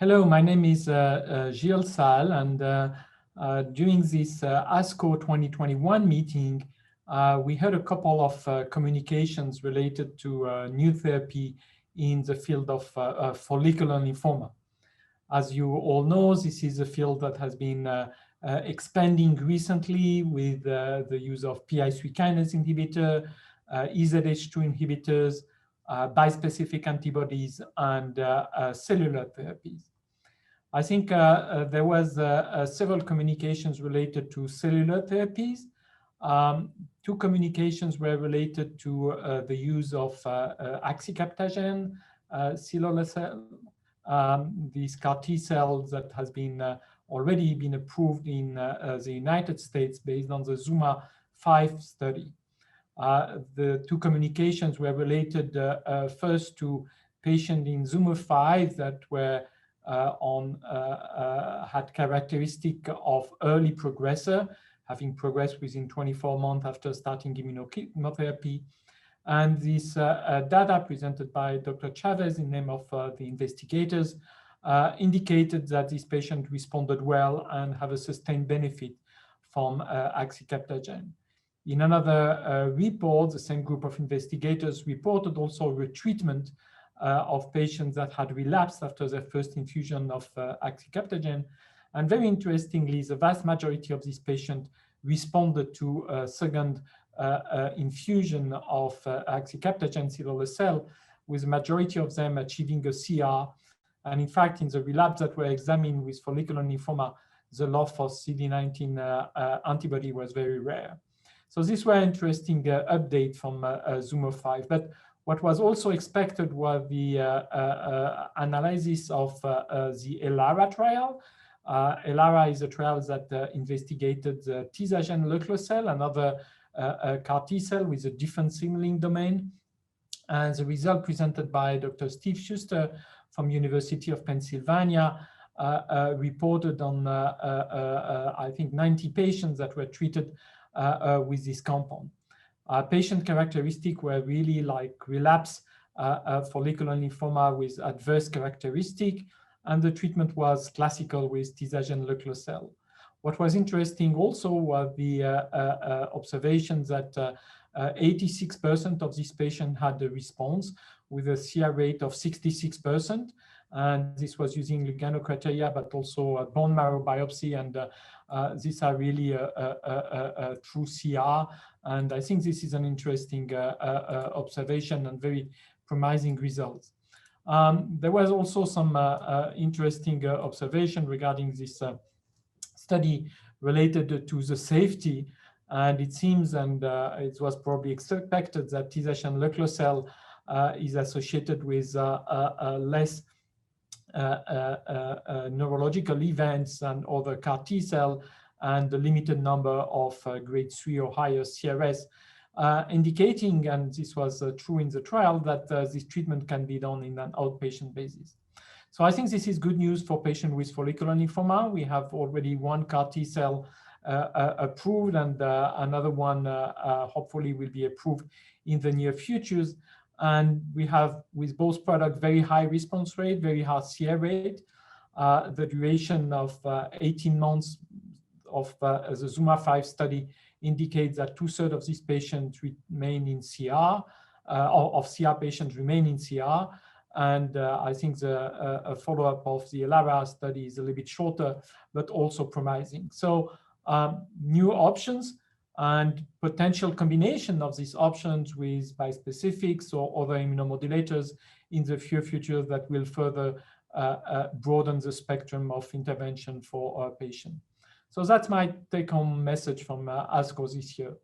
Hello, my name is Gilles Salles, and during this ASCO 2021 meeting, we had a couple of communications related to new therapy in the field of follicular lymphoma. As you all know, this is a field that has been expanding recently with the use of PI3 kinase inhibitor, EZH2 inhibitors, bispecific antibodies, and cellular therapies. I think there was several communications related to cellular therapies. Two communications were related to the use of axicabtagene, cellular these CAR T cells that has been already been approved in the United States based on the ZUMA-5 study. The two communications were related first to patients in ZUMA-5 that were had characteristic of early progressor, having progressed within 24 months after starting immunotherapy. And this data presented by Dr. Chavez in name of the investigators indicated that this patient responded well and have a sustained benefit from axicabtagene. In another report, the same group of investigators reported also retreatment of patients that had relapsed after their first infusion of axicabtagene. And very interestingly, the vast majority of these patients responded to a second infusion of axicabtagene cellular, with the majority of them achieving a CR. And in fact, in the relapse that were examined with follicular lymphoma, the loss for CD19 antibody was very rare. So these were interesting update from ZUMA-5. But what was also expected was the analysis of the ELARA trial. ELARA is a trial that investigated the tisagenlecleucel, another CAR T cell with a different signaling domain. And the result presented by Dr. Steve Schuster from University of Pennsylvania reported on, I think, 90 patients that were treated with this compound. Patient characteristics were really like relapse follicular lymphoma with adverse characteristic, and the treatment was classical with tisagenlecleucel. What was interesting also was the observation that 86% of these patients had a response with a CR rate of 66%. And this was using Lugano criteria, but also a bone marrow biopsy. And these are really a true CR. And I think this is an interesting observation and very promising results. There was also some interesting observation regarding this study related to the safety. And it seems, and it was probably expected, that tisagenlecleucel is associated with less neurological events and other CAR T cell, and the limited number of grade 3 or higher CRS, indicating, and this was true in the trial, that this treatment can be done in an outpatient basis. So I think this is good news for patients with follicular lymphoma. We have already one CAR T cell approved, and another one hopefully will be approved in the near futures. And we have, with both products, very high response rate, very high CR rate. The duration of 18 months of the ZUMA-5 study indicates that 2/3 of these patients remain in CR, of CR patients remain in CR. And I think the follow-up of the ELARA study is a little bit shorter, but also promising. So new options and potential combination of these options with bispecifics or other immunomodulators in the future that will further broaden the spectrum of intervention for our patient. So that's my take-home message from ASCO this year.